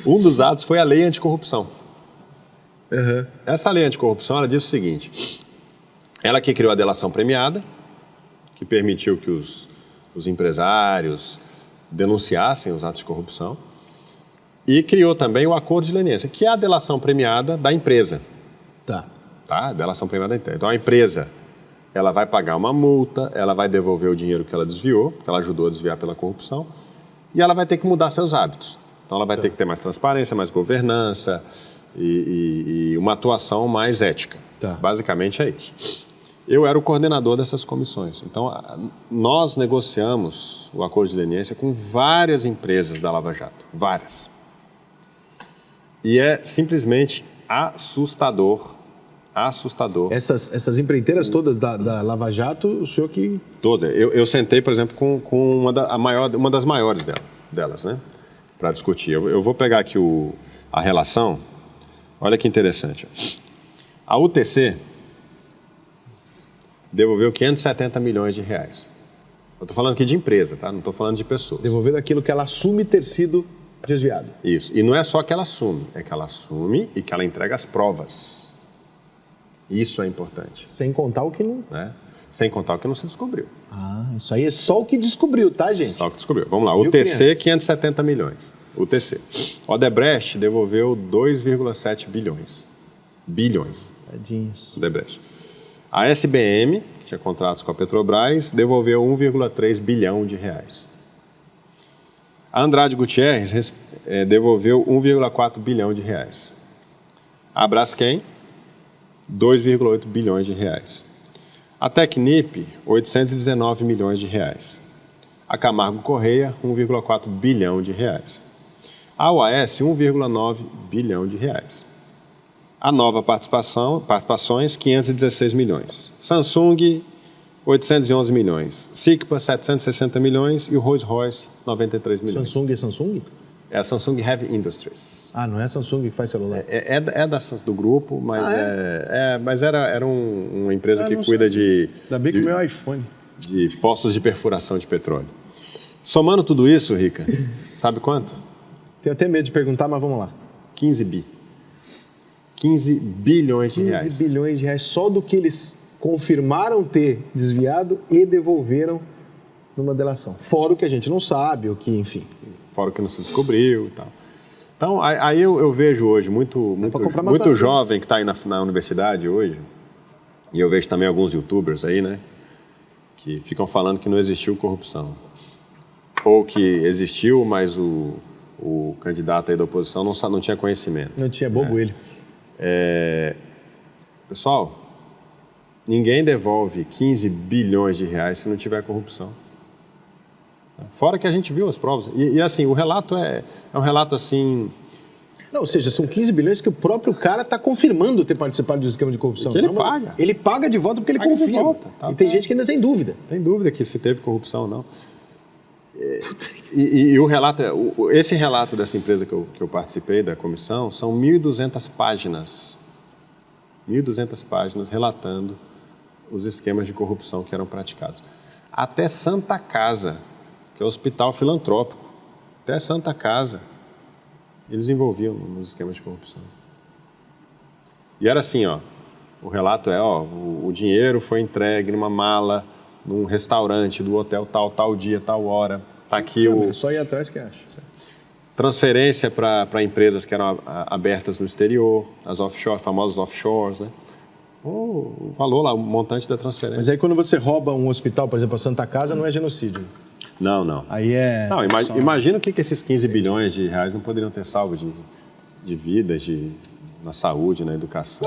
Um dos atos foi a lei anticorrupção. Essa lei anticorrupção, ela diz o seguinte: ela que criou a delação premiada, que permitiu que os empresários denunciassem os atos de corrupção, e criou também o acordo de leniência, que é a delação premiada da empresa. Tá? A delação premiada da empresa. Então, a empresa, ela vai pagar uma multa, ela vai devolver o dinheiro que ela desviou, que ela ajudou a desviar pela corrupção, e ela vai ter que mudar seus hábitos. Então, ela vai ter que ter mais transparência, mais governança e uma atuação mais ética. Basicamente é isso. Eu era o coordenador dessas comissões. Então, nós negociamos o acordo de leniência com várias empresas da Lava Jato. Várias. E é simplesmente assustador. Essas empreiteiras todas da Lava Jato, o senhor que... Todas. Eu sentei, por exemplo, com uma das maiores delas, né? Para discutir. Eu vou pegar aqui a relação. Olha que interessante. A UTC devolveu 570 milhões de reais. Eu estou falando aqui de empresa, tá? Não estou falando de pessoas. Devolver daquilo que ela assume ter sido desviado. Isso. E não é só que ela assume, é que ela assume e que ela entrega as provas. Isso é importante. Sem contar o que não... Sem contar o que não se descobriu. Isso aí é só o que descobriu, tá, gente? Só o que descobriu. Vamos lá. UTC, 570 milhões. UTC. Odebrecht devolveu 2,7 bilhões. Bilhões. Tadinhos. Odebrecht. A SBM, que tinha contratos com a Petrobras, devolveu 1,3 bilhão de reais. A Andrade Gutierrez devolveu 1,4 bilhão de reais. A Braskem, 2,8 bilhões de reais. A Tecnip, 819 milhões de reais. A Camargo Correia, 1,4 bilhão de reais. A OAS, 1,9 bilhão de reais. A Nova Participações, 516 milhões. Samsung, 811 milhões. Sicpa, 760 milhões. E o Rolls-Royce, 93 milhões. Samsung é Samsung? É a Samsung Heavy Industries. Não é a Samsung que faz celular? É do grupo, mas mas era uma empresa que cuida de... Ainda bem que o meu iPhone. De poços de perfuração de petróleo. Somando tudo isso, Rica, sabe quanto? Tenho até medo de perguntar, mas vamos lá. 15 bilhões de reais. 15 bilhões de reais só do que eles confirmaram ter desviado e devolveram numa delação. Fora o que a gente não sabe, o que, enfim... Fora o que não se descobriu e tal. Então, aí eu vejo hoje muito jovem que está aí na universidade hoje, e eu vejo também alguns youtubers aí, né, que ficam falando que não existiu corrupção. Ou que existiu, mas o candidato aí da oposição não tinha conhecimento. Não tinha, bobo ele. Pessoal, ninguém devolve 15 bilhões de reais se não tiver corrupção. Fora que a gente viu as provas. E assim, o relato é um relato assim... Não, ou seja, são 15 bilhões que o próprio cara está confirmando ter participado do esquema de corrupção. Que ele paga. Ele paga de volta porque ele confirma. E tem gente que ainda tem dúvida. Tem dúvida que se teve corrupção ou não. E o relato, esse relato dessa empresa que eu participei, da comissão, são 1.200 páginas. 1.200 páginas relatando os esquemas de corrupção que eram praticados. Até Santa Casa, que é o hospital filantrópico, até Santa Casa, eles envolviam nos esquemas de corrupção. E era assim, o relato o dinheiro foi entregue numa mala, num restaurante do hotel tal dia, tal hora. Está aqui só ir atrás que acha. Transferência para empresas que eram abertas no exterior, as famosas offshores, né? O valor lá, o montante da transferência. Mas aí quando você rouba um hospital, por exemplo, a Santa Casa, não é genocídio? Não. Aí é... Não, imagina o que esses 15 bilhões de reais não poderiam ter salvo de vidas, na saúde, na educação.